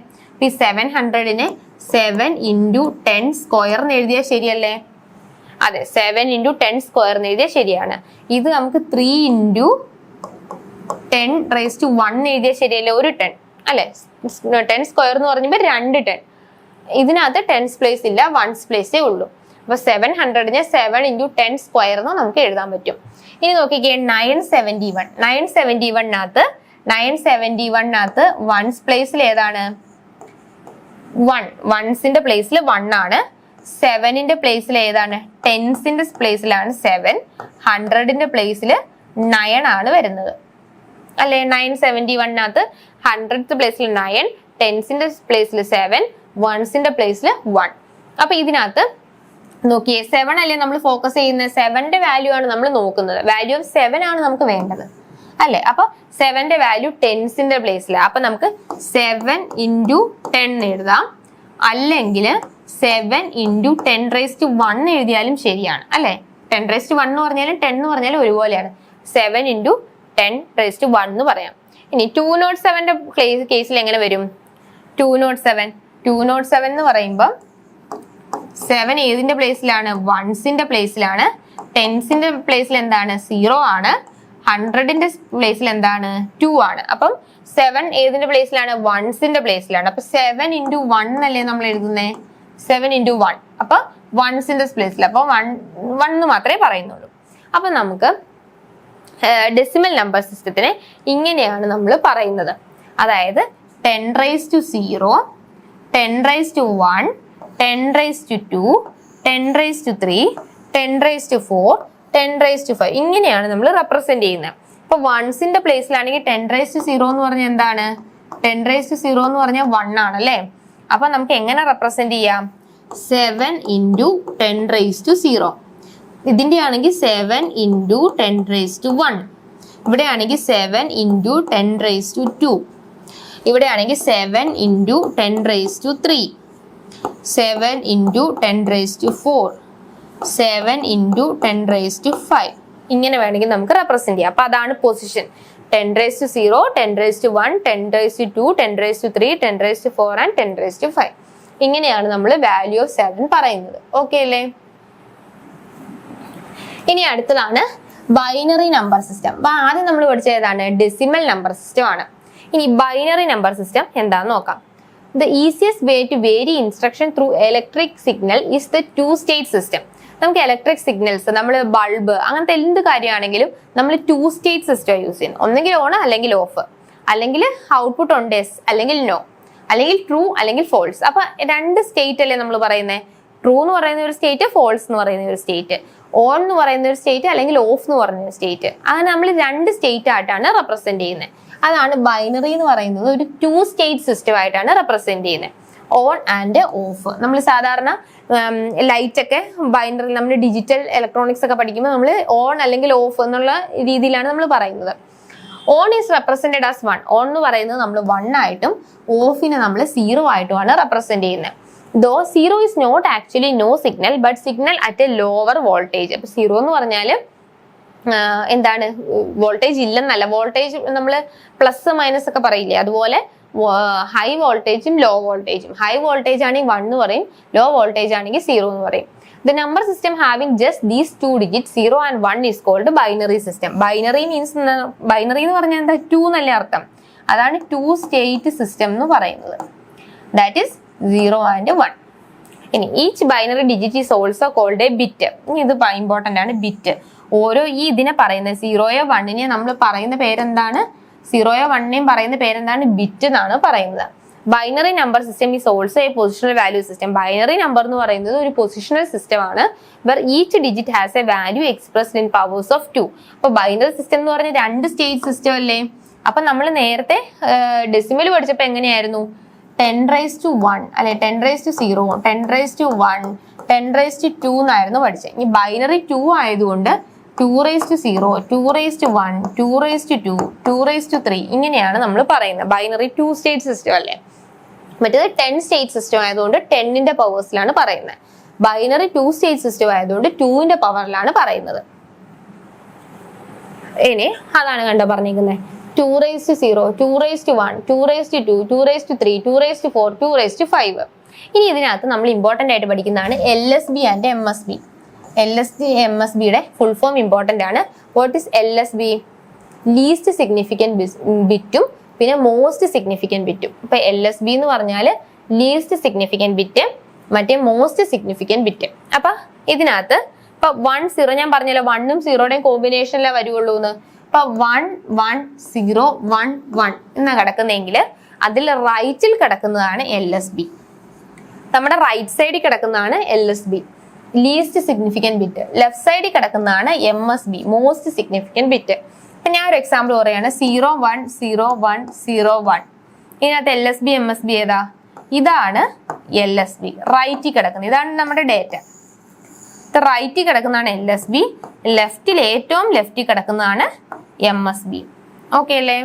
ഈ 700നെ 7 into 10 സ്ക്വയർ എന്ന് എഴുതിയാൽ ശരിയല്ലേ? അതെ, 7 into 10 സ്ക്വയർ എന്ന് എഴുതിയാൽ ശരിയാണ്. ഇത് നമുക്ക് 3 into 10 raised to 1 എഴുതിയാൽ ശരിയല്ലേ? ഒരു 10 അല്ലെ. 10 സ്ക്വയർ എന്ന് പറഞ്ഞപ്പോൾ 2 10. ഇതിനകത്ത് 10s പ്ലേസ് ഇല്ല, 1s പ്ലേസേ ഉള്ളൂ. അപ്പൊ 700നെ 7 into 10 സ്ക്വയർ എന്ന് നമുക്ക് എഴുതാൻ പറ്റും. ഇനി നോക്കിക്കേ 971 വൺസ് പ്ലേസിൽ ഏതാണ്? 1. വൺസിന്റെ പ്ലേസിൽ 1 ആണ്. 7ന്റെ പ്ലേസിൽ ഏതാണ്? ടെൻസിന്റെ പ്ലേസിലാണ് 7. 100ന്റെ പ്ലേസിൽ 9 ആണ് വരുന്നത് അല്ലെ. 971 100th പ്ലേസിൽ 9, ടെൻസിന്റെ പ്ലേസിൽ 7, വൺസിന്റെ പ്ലേസിൽ 1. അപ്പൊ ഇതിനകത്ത് നോക്കിയേ 7 അല്ലേ നമ്മൾ ഫോക്കസ് ചെയ്യുന്നത്. 7ന്റെ വാല്യൂ ആണ് നമ്മൾ നോക്കുന്നത്. വാല്യൂ ഓഫ് 7 ആണ് നമുക്ക് വേണ്ടത് അല്ലെ. അപ്പൊ 7ന്റെ വാല്യൂ ടെൻസിന്റെ പ്ലേസിൽ. അപ്പൊ നമുക്ക് 7 into 10 എഴുതാം, അല്ലെങ്കിൽ 7 into 10 raised to 1 എഴുതിയാലും ശരിയാണ് അല്ലെ. 10 raised to 1 എന്ന് പറഞ്ഞാലും 10 എന്ന് പറഞ്ഞാലും ഒരുപോലെയാണ്. 7 into 10 raised to 1 എന്ന് പറയാം. ഇനി 207ന്റെ കേസിൽ എങ്ങനെ വരും? 207 എന്ന് പറയുമ്പോൾ 7 ഏതിന്റെ പ്ലേസിലാണ്? വൺസിന്റെ പ്ലേസിലാണ്. ടെൻസിന്റെ പ്ലേസിൽ എന്താണ്? 0 ആണ്. 100ന്റെ പ്ലേസിൽ എന്താണ്? 2 ആണ്. അപ്പം 7 ഏതിന്റെ പ്ലേസിലാണ്? വൺസിന്റെ പ്ലേസിലാണ്. അപ്പൊ 7 into 1 അല്ലേ നമ്മൾ എഴുതുന്നേ. 7 into 1 അപ്പൊ വൺസിന്റെ പ്ലേസിൽ. അപ്പൊ 1 മാത്രമേ പറയുന്നുള്ളൂ. അപ്പൊ നമുക്ക് ഡെസിമൽ നമ്പർ സിസ്റ്റത്തിനെ ഇങ്ങനെയാണ് നമ്മൾ പറയുന്നത്. അതായത് 10 raised to 0, 10 raised to 1, 10 raised to 2, 10 raised to 3, 10 raised to 4, 10 raised to 5 ഇങ്ങനെയാണ് നമ്മൾ റെപ്രസെന്റ് ചെയ്യുന്നത്. ഇപ്പൊ വൺസിന്റെ പ്ലേസിലാണെങ്കിൽ 10 raised to 0 എന്ന് പറഞ്ഞാൽ എന്താണ്? 10 raised to 0 എന്ന് പറഞ്ഞാൽ 1 ആണ് അല്ലേ. അപ്പൊ നമുക്ക് എങ്ങനെ റെപ്രസെന്റ് ചെയ്യാം? 7 into 10 raised to 0. ഇതിന്റെ ആണെങ്കിൽ 7 into 10 raised to 1. ഇവിടെ ആണെങ്കിൽ 7 into 10 raised to 2. ഇവിടെ ആണെങ്കിൽ 7 into 10 raised to 3, 7 into 10 raised to 4, 7 into 10 raised to 5. ഇങ്ങനെ വേണമെങ്കിൽ നമുക്ക് റെപ്രസെന്റ് ചെയ്യാം. അപ്പൊ അതാണ് position. 10 raised to 0, 10 raised to 1, 10 raised to 2, 10 raised to 3, 10 raised to 4 and 10 raised to 5. ഇങ്ങനെയാണ് നമ്മൾ വാല്യൂ ഓഫ് 7 പറയുന്നത്. ഓക്കെ അല്ലേ? ഇനി അടുത്തതാണ് ബൈനറി നമ്പർ സിസ്റ്റം. അപ്പൊ ആദ്യം നമ്മൾ പഠിച്ച ഏതാണ്? ഡെസിമൽ നമ്പർ സിസ്റ്റം ആണ്. ഇനി ബൈനറി നമ്പർ സിസ്റ്റം എന്താന്ന് നോക്കാം. The easiest way to vary instruction through electric signal is the two-state system. നമുക്ക് ഇലക്ട്രിക് സിഗ്നൽസ്, നമ്മൾ ബൾബ്, അങ്ങനത്തെ എന്ത് കാര്യമാണെങ്കിലും നമ്മൾ 2-state സിസ്റ്റം യൂസ് ചെയ്യുന്നു. ഒന്നെങ്കിൽ ഓൺ അല്ലെങ്കിൽ ഓഫ്, അല്ലെങ്കിൽ ഔട്ട്പുട്ട് ഓൺ ഡെസ് അല്ലെങ്കിൽ നോ, അല്ലെങ്കിൽ ട്രൂ അല്ലെങ്കിൽ ഫോൾസ്. അപ്പൊ 2 സ്റ്റേറ്റ് അല്ലേ നമ്മൾ പറയുന്നത്? ട്രൂ എന്ന് പറയുന്ന ഒരു സ്റ്റേറ്റ്, ഫോൾസ് എന്ന് പറയുന്ന ഒരു സ്റ്റേറ്റ്, ഓൺ എന്ന് പറയുന്ന ഒരു സ്റ്റേറ്റ് അല്ലെങ്കിൽ ഓഫ് എന്ന് പറയുന്ന ഒരു സ്റ്റേറ്റ്. അങ്ങനെ നമ്മൾ 2 സ്റ്റേറ്റ് ആയിട്ടാണ് റെപ്രസെന്റ് ചെയ്യുന്നത്. അതാണ് ബൈനറി എന്ന് പറയുന്നത്. ഒരു 2-state സിസ്റ്റം ആയിട്ടാണ് റെപ്രസെന്റ് ചെയ്യുന്നത്, ഓൺ ആൻഡ് ഓഫ്. നമ്മൾ സാധാരണ ലൈറ്റ് ഒക്കെ ബൈനറി, നമ്മൾ ഡിജിറ്റൽ ഇലക്ട്രോണിക്സ് ഒക്കെ പഠിക്കുമ്പോൾ നമ്മൾ ഓൺ അല്ലെങ്കിൽ ഓഫ് എന്നുള്ള രീതിയിലാണ് നമ്മൾ പറയുന്നത്. One is represented as 1. On എന്ന് പറയുന്നത് നമ്മൾ 1 ആയിട്ടും ഓഫിനെ നമ്മൾ 0 ആയിട്ടുമാണ് റെപ്രസെന്റ് ചെയ്യുന്നത്. Though 0 is not actually no signal but signal at a lower voltage. അപ്പൊ 0 എന്ന് പറഞ്ഞാൽ എന്താണ്? വോൾട്ടേജ് ഇല്ലെന്നല്ല. വോൾട്ടേജ് നമ്മൾ പ്ലസ് മൈനസ് ഒക്കെ പറയില്ലേ, അതുപോലെ ഹൈ വോൾട്ടേജും ലോ വോൾട്ടേജും. ഹൈ വോൾട്ടേജ് ആണെങ്കിൽ 1 എന്ന് പറയും, ലോ വോൾട്ടേജ് ആണെങ്കിൽ 0 എന്ന് പറയും. The number system having just these 2 digits 0 and 1 is called binary system. Binary means, binary എന്ന് പറഞ്ഞാൽ എന്താ? 2 എന്നല്ലേ അർത്ഥം. അതാണ് 2-state system എന്ന് പറയുന്നത്. That is 0 and 1. ഇനി each binary digit is also called a bit. ഇത് ഇമ്പോർട്ടന്റ് ആണ്, ബിറ്റ്. ഓരോ ഈ ഇതിനെ പറയുന്നത് 0യോ 1നെയോ നമ്മൾ പറയുന്ന പേരെന്താണ്? 0യോ 1നെയും പറയുന്ന പേരെന്താണ്? ബിറ്റ് എന്നാണ് പറയുന്നത്. Binary number system is also a positional value system. Binary number എന്ന് പറയുന്നത് ഒരു പൊസിഷണൽ സിസ്റ്റം ആണ്. Where each digit has a value expressed in powers of 2. അപ്പൊ ബൈനറി സിസ്റ്റം എന്ന് പറഞ്ഞ 2-state സിസ്റ്റം അല്ലേ? അപ്പൊ നമ്മൾ നേരത്തെ ഡെസിമൽ പഠിച്ചപ്പോ എങ്ങനെയായിരുന്നു? 10⁻1 അല്ലെ, 10⁻0, 10⁻1, 10⁻2 എന്നായിരുന്നു പഠിച്ചത്. ഇനി ബൈനറി 2 ആയതുകൊണ്ട് 2⁻0, 2⁻1, 2⁻2, 2⁻3 ഇങ്ങനെയാണ് നമ്മൾ പറയുന്നത്. ബൈനറി 2-state സിസ്റ്റം അല്ലേ? മറ്റേത് 10-state സിസ്റ്റം ആയതുകൊണ്ട് 10ന്റെ പവേഴ്സിലാണ് പറയുന്നത്. ബൈനറി 2-state സിസ്റ്റം ആയതുകൊണ്ട് 2ന്റെ പവറിലാണ് പറയുന്നത്. ഇനി അതാണ് കണ്ടോ പറഞ്ഞിരിക്കുന്നത്. 2⁻0, 2⁻1, 2⁻2, 2⁻3, 2⁻4, 2⁻5. ഇനി ഇതിനകത്ത് നമ്മൾ ഇമ്പോർട്ടന്റ് ആയിട്ട് പഠിക്കുന്നതാണ് LSB ആൻഡ് MSB. LSB MSBയുടെ ഫുൾ ഫോം ഇമ്പോർട്ടന്റ് ആണ്. What is LSB? Least significant ബിറ്റും പിന്നെ മോസ്റ്റ് സിഗ്നിഫിക്കൻറ്റ് ബിറ്റും. ഇപ്പൊ LSB എന്ന് പറഞ്ഞാൽ ലീസ്റ്റ് സിഗ്നിഫിക്കൻറ്റ് ബിറ്റ്, മറ്റേ മോസ്റ്റ് സിഗ്നിഫിക്കൻറ്റ് ബിറ്റ്. അപ്പൊ ഇതിനകത്ത് ഇപ്പൊ 1 0 ഞാൻ പറഞ്ഞല്ലോ, 1ഉം 0യുടെയും കോമ്പിനേഷനിലേ വരുള്ളൂ എന്ന്. ഇപ്പൊ 1 1 0 1 1 എന്നാ കിടക്കുന്നെങ്കിൽ അതിൽ റൈറ്റിൽ കിടക്കുന്നതാണ് LSB. നമ്മുടെ റൈറ്റ് സൈഡിൽ കിടക്കുന്നതാണ് LSB, least significant bit. Left സൈഡിൽ കിടക്കുന്നതാണ് MSB, മോസ്റ്റ് സിഗ്നിഫിക്കൻറ്റ് ബിറ്റ്. ഇപ്പൊ ഞാൻ ഒരു എക്സാമ്പിൾ പറയാണ്. 0 1 0 1 0 1. ഇതിനകത്ത് LSB MSB ഏതാ? ഇതാണ് LSB, റൈറ്റിൽ കിടക്കുന്നത്. ഇതാണ് നമ്മുടെ ഡേറ്റ. റൈറ്റിൽ കിടക്കുന്നതാണ് LSB, ലെഫ്റ്റിൽ ഏറ്റവും ലെഫ്റ്റിൽ കിടക്കുന്നതാണ് MSB. ഓക്കെ അല്ലേ?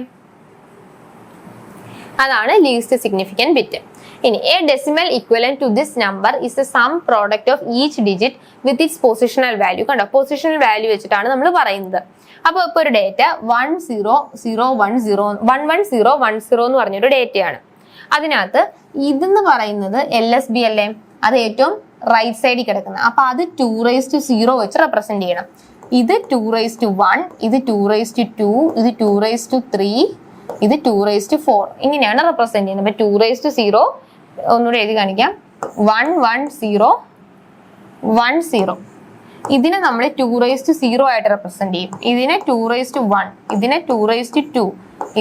അതാണ് ലീസ്റ്റ് സിഗ്നിഫിക്കൻറ്റ് ബിറ്റ്. ഇനി a decimal equivalent to this number is a sum product of each digit with its positional value. കണ്ടോ, പൊസിഷണൽ വാല്യൂ വെച്ചിട്ടാണ് നമ്മൾ പറയുന്നത്. അപ്പൊ ഇപ്പൊ ഒരു ഡേറ്റ 1 0 0 1 0 1 1 0 1 0 എന്ന് പറഞ്ഞൊരു ഡേറ്റയാണ്. അതിനകത്ത് ഇതെന്ന് പറയുന്നത് LSB അല്ലേ? അത് ഏറ്റവും റൈറ്റ് സൈഡിൽ കിടക്കുന്നത്. അപ്പൊ അത് 2⁻0 വെച്ച് റെപ്രസെന്റ് ചെയ്യണം. ഇത് 2⁻1, ഇത് 2⁻2, ഇത് 2⁻3, ഇത് 2⁻4 ഇങ്ങനെയാണ് റെപ്രസെന്റ് ചെയ്യുന്നത്. അപ്പൊ 2⁻0 ഒന്നുകൂടെ എഴുതി കാണിക്കാം. 1 1 0 1 0. ഇതിനെ നമ്മൾ 2⁻0 ആയിട്ട് റെപ്രസെന്റ് ചെയ്യും. ഇതിനെ 2⁻1, ഇതിനെ 2⁻2,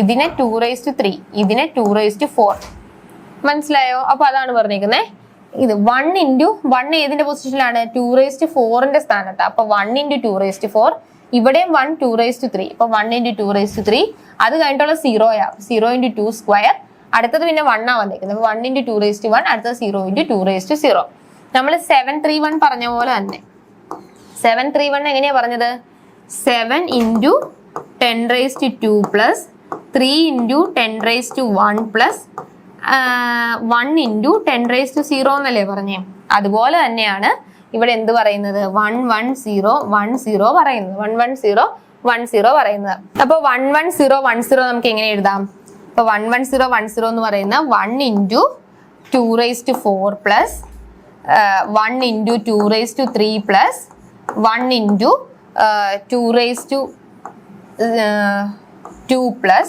ഇതിനെ 2⁻3, ഇതിനെ 2⁻4. മനസ്സിലായോ? അപ്പൊ അതാണ് പറഞ്ഞിരിക്കുന്നത്. ഇത് 1 × 1 ഏതിന്റെ പൊസിഷനിലാണ്? 2⁻4ന്റെ സ്ഥാനത്ത്. അപ്പൊ 1 × 2⁻4. ഇവിടെയും 1 2⁻3. അപ്പൊ 1 × 2⁻3. അത് കഴിഞ്ഞിട്ടുള്ള 0 0 × 2 സ്ക്വയർ. അടുത്തത് പിന്നെ 1 ആ വന്നിരിക്കുന്നത്. 1 × 2⁻1, അടുത്തത് 0 × 2⁻0. നമ്മൾ 731 പറഞ്ഞ പോലെ തന്നെ 731 എങ്ങനെയാ പറഞ്ഞത്? 7 × 10⁻2 പ്ലസ് 3 × 10⁻1 പ്ലസ് 1 × 10⁻0 എന്നല്ലേ പറഞ്ഞേ? അതുപോലെ തന്നെയാണ് ഇവിടെ എന്ത് പറയുന്നത്? 1 1 0 1 0 പറയുന്നത്. 1 1 0 1 0 പറയുന്നത്. അപ്പൊ 1 1 0 1 0 നമുക്ക് എങ്ങനെ എഴുതാം? അപ്പൊ 1 1 0 1 0 എന്ന് പറയുന്ന 1 × 2⁻4 plus 1 × 2⁻3 plus 1 × 2 raised to 2 plus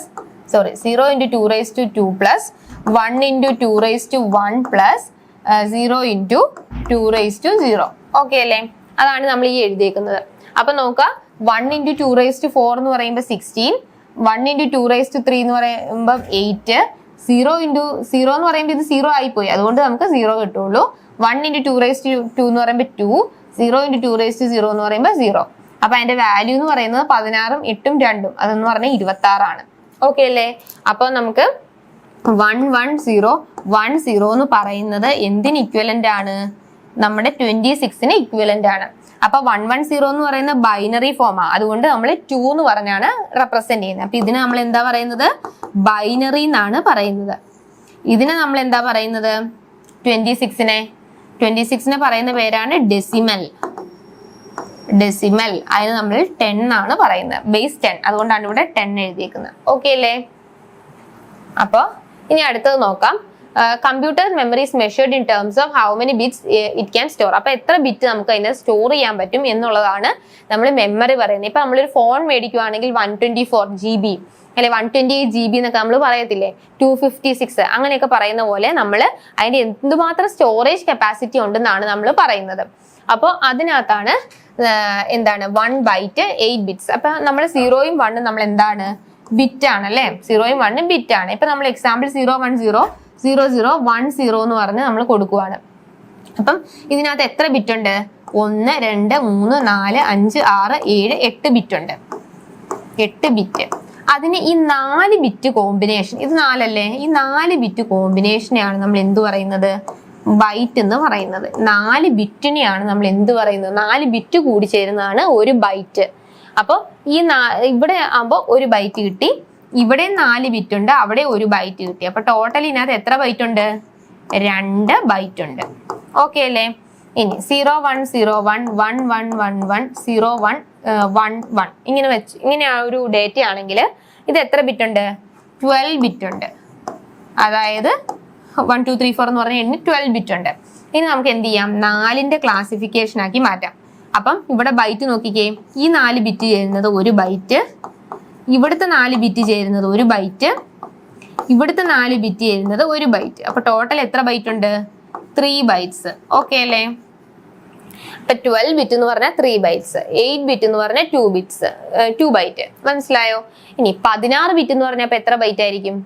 0 into 2 raised to 2 plus 1 into 2 raised to 1 plus 0 into 2 raised to 0. Okay അല്ലേ? അതാണ് നമ്മൾ ഈ എഴുതിയേക്കുന്നത്. അപ്പൊ നോക്കുക, 1 into 2 raised to 4 എന്ന് പറയുമ്പോൾ 16, 1 into 2 raised to 3 എന്ന് പറയുമ്പോൾ 8, 0 into 0 എന്ന് പറയുമ്പോൾ ഇത് 0 ആയിപ്പോയി, അതുകൊണ്ട് നമുക്ക് 0 കിട്ടുള്ളൂ. 1 into 2 raised to 2 എന്ന് പറയുമ്പോൾ 2, 0 into 2 raised to 0 എന്ന് പറയുമ്പോൾ 0. അപ്പൊ അതിന്റെ വാല്യൂ എന്ന് പറയുന്നത് 16ഉം 8ഉം 2ഉം, അതെന്ന് പറഞ്ഞാൽ 26 ആണ്. ഓക്കെ അല്ലേ? അപ്പൊ നമുക്ക് 110 എന്ന് പറയുന്നത് എന്തിന് ഇക്വലന്റ് ആണ്? നമ്മുടെ 26ന് ഇക്വലന്റ് ആണ്. അപ്പൊ 110 എന്ന് പറയുന്ന ബൈനറി ഫോമാ, അതുകൊണ്ട് നമ്മൾ 2 എന്ന് പറഞ്ഞാണ് റെപ്രസെന്റ് ചെയ്യുന്നത്. അപ്പൊ ഇതിനെ നമ്മൾ എന്താ പറയുന്നത്? ബൈനറി എന്നാണ് പറയുന്നത്. ഇതിനെ നമ്മൾ എന്താ പറയുന്നത്? 26നെ പറയുന്ന പേരാണ് ഡെസിമൽ. അതിന് നമ്മൾ 10 ആണ് പറയുന്നത്, ബേസ് 10. അതുകൊണ്ടാണ് ഇവിടെ 10 എഴുതിയേക്കുന്നത്. ഓക്കെ അല്ലേ? അപ്പൊ ഇനി അടുത്തത് നോക്കാം. Computer memory is measured in terms of how many bits it can store. അപ്പൊ എത്ര ബിറ്റ് നമുക്ക് അതിനെ സ്റ്റോർ ചെയ്യാൻ പറ്റും എന്നുള്ളതാണ് നമ്മൾ മെമ്മറി പറയുന്നത്. ഇപ്പൊ നമ്മളൊരു ഫോൺ മേടിക്കുവാണെങ്കിൽ 124 GB അല്ലെ 128 GB എന്നൊക്കെ നമ്മൾ പറയത്തില്ലേ, 256 അങ്ങനെയൊക്കെ പറയുന്ന പോലെ നമ്മൾ അതിന്റെ എന്തുമാത്രം സ്റ്റോറേജ് കപ്പാസിറ്റി ഉണ്ടെന്നാണ് നമ്മൾ പറയുന്നത്. അപ്പോൾ അതിനകത്താണ് എന്താണ് 1 byte 8 bits. അപ്പൊ നമ്മൾ 0ഉം 1ഉം നമ്മൾ എന്താണ്? ബിറ്റ് ആണ് അല്ലെ? 0ഉം 1ഉം ബിറ്റ് ആണ്. ഇപ്പൊ നമ്മൾ എക്സാമ്പിൾ 0100010 എന്ന് പറഞ്ഞ് നമ്മൾ കൊടുക്കുവാണ്. അപ്പം ഇതിനകത്ത് എത്ര ബിറ്റ് ഉണ്ട്? 1 2 3 4 5 6 7 8 ബിറ്റ് ഉണ്ട്. 8 ബിറ്റ്. അതിന് ഈ 4 ബിറ്റ് കോമ്പിനേഷൻ, ഇത് 4 അല്ലേ? ഈ 4 ബിറ്റ് കോമ്പിനേഷനെയാണ് നമ്മൾ എന്ത് പറയുന്നത്? ബൈറ്റ് എന്ന് പറയുന്നത്. 4 ബിറ്റിനെയാണ് നമ്മൾ എന്ത് പറയുന്നത്? 4 ബിറ്റ് കൂടി ചേരുന്നതാണ് ഒരു ബൈറ്റ്. അപ്പൊ ഈ ഇവിടെ ആകുമ്പോൾ ഒരു ബൈറ്റ് കിട്ടി, ഇവിടെ 4 ബിറ്റ് ഉണ്ട്, അവിടെ ഒരു ബൈറ്റ് കിട്ടി. അപ്പൊ ടോട്ടൽ ഇതിനകത്ത് എത്ര ബൈറ്റ് ഉണ്ട്? 2 ബൈറ്റ് ഉണ്ട്. ഓക്കെ അല്ലേ? ഇനി 0101 1111 0111 ഇങ്ങനെ ഒരു ഡേറ്റ ആണെങ്കിൽ ഇത് എത്ര ബിറ്റ് ഉണ്ട്? 12 ബിറ്റ് ഉണ്ട്. അതായത് 1 2 3 4 എന്ന് പറഞ്ഞാൽ 12 ബിറ്റ് ഉണ്ട്. ഇനി നമുക്ക് എന്ത് ചെയ്യാം? 4ന്റെ ക്ലാസിഫിക്കേഷൻ ആക്കി മാറ്റാം. അപ്പം ഇവിടെ ബൈറ്റ് നോക്കിക്കേ, ഈ 4 ബിറ്റ് ചേരുന്നത് ഒരു ബൈറ്റ്, ഇവിടുത്തെ 4 ബിറ്റ് ചേരുന്നത് ഒരു ബൈറ്റ്, ഇവിടുത്തെ 4 ബിറ്റ് ചേരുന്നത് ഒരു ബൈറ്റ്. അപ്പൊ ടോട്ടൽ എത്ര ബൈറ്റ് ഉണ്ട്? 3 ബൈറ്റ്സ്. ഓക്കെ അല്ലേ? അപ്പൊ 12 ബിറ്റ് എന്ന് പറഞ്ഞാൽ 3 ബൈറ്റ്സ്, 8 ബിറ്റ് എന്ന് പറഞ്ഞാൽ 2 ബൈറ്റ്. മനസ്സിലായോ? ഇനി 16 ബിറ്റ് എന്ന് പറഞ്ഞാൽ എത്ര ബൈറ്റ് ആയിരിക്കും?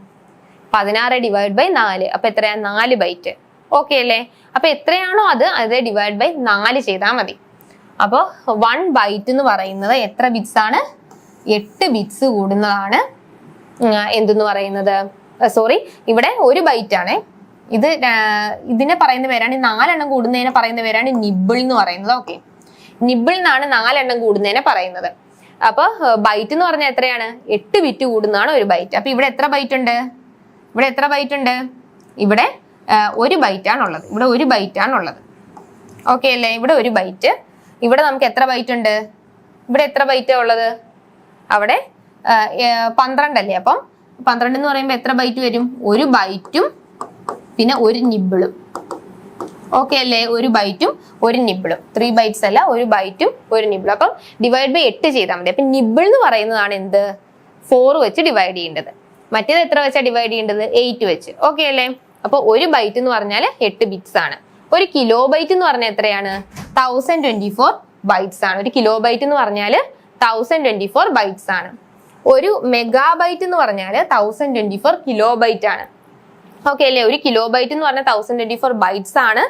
16 ഡിവൈഡ് ബൈ 4. അപ്പൊ എത്രയാ? 4 ബൈറ്റ്. ഓക്കെ അല്ലേ? അപ്പൊ എത്രയാണോ അത് ഡിവൈഡ് ബൈ 4 ചെയ്താൽ മതി. അപ്പൊ 1 ബൈറ്റ് എന്ന് പറയുന്നത് എത്ര ബിറ്റ്സ് ആണ്? 8 ബിറ്റ്സ് കൂടുന്നതാണ് എന്തെന്ന് പറയുന്നത്? സോറി, ഇവിടെ ഒരു ബൈറ്റ് ആണ്. ഇതിനെ പറയുന്ന പേരാണ്, 4 എണ്ണം കൂടുന്നതിനെ പറയുന്ന പേരാണ് നിബിൾ എന്ന് പറയുന്നത്. ഓക്കെ, നിബിൾ എന്നാണ് 4 എണ്ണം കൂടുന്നതിനെ പറയുന്നത്. അപ്പൊ ബൈറ്റ് എന്ന് പറഞ്ഞാൽ എത്രയാണ്? 8 ബിറ്റ് കൂടുന്നതാണ് ഒരു ബൈറ്റ്. അപ്പൊ ഇവിടെ എത്ര ബൈറ്റ് ഉണ്ട്? ഇവിടെ എത്ര ബൈറ്റ് ഉണ്ട്? ഇവിടെ ഒരു ബൈറ്റ് ആണുള്ളത്. ഇവിടെ ഒരു ബൈറ്റ് ആണുള്ളത്. ഓക്കെ അല്ലേ? ഇവിടെ ഒരു ബൈറ്റ്. ഇവിടെ നമുക്ക് എത്ര ബൈറ്റ് ഉണ്ട്? ഇവിടെ എത്ര ബൈറ്റാ ഉള്ളത്? അവിടെ 12 അല്ലേ? അപ്പം 12 എന്ന് പറയുമ്പോൾ എത്ര ബൈറ്റ് വരും? ഒരു ബൈറ്റും പിന്നെ ഒരു നിബിളും. ഓക്കെ അല്ലേ? ഒരു ബൈറ്റും ഒരു നിബിളും. 3 ബൈറ്റ്സ് അല്ല, ഒരു ബൈറ്റും ഒരു നിബിളും. അപ്പം ഡിവൈഡ് ബൈ 8 ചെയ്താൽ മതി. അപ്പൊ നിബിൾ എന്ന് പറയുന്നതാണ് എന്ത്? 4 വെച്ച് ഡിവൈഡ് ചെയ്യേണ്ടത്. മറ്റേത് എത്ര വെച്ചാൽ ഡിവൈഡ് ചെയ്യേണ്ടത്? 8 വെച്ച്. ഓക്കെ അല്ലേ? അപ്പൊ ഒരു ബൈറ്റ് എന്ന് പറഞ്ഞാൽ 8 ബിറ്റ്സ് ആണ്. ഒരു കിലോ ബൈറ്റ് എന്ന് പറഞ്ഞാൽ എത്രയാണ്? 1024 ബൈറ്റ്സ് ആണ്. ഒരു കിലോ ബൈറ്റ് എന്ന് പറഞ്ഞാൽ 1024 ബൈറ്റ്സ് ആണ്. ഒരു മെഗാബൈറ്റ് എന്ന് പറഞ്ഞാൽ 1024 കിലോ ബൈറ്റ് ആണ്. ഓക്കെ അല്ലേ? ഒരു കിലോ ബൈറ്റ് എന്ന് പറഞ്ഞാൽ 1024 ബൈറ്റ്സ് ആണ്.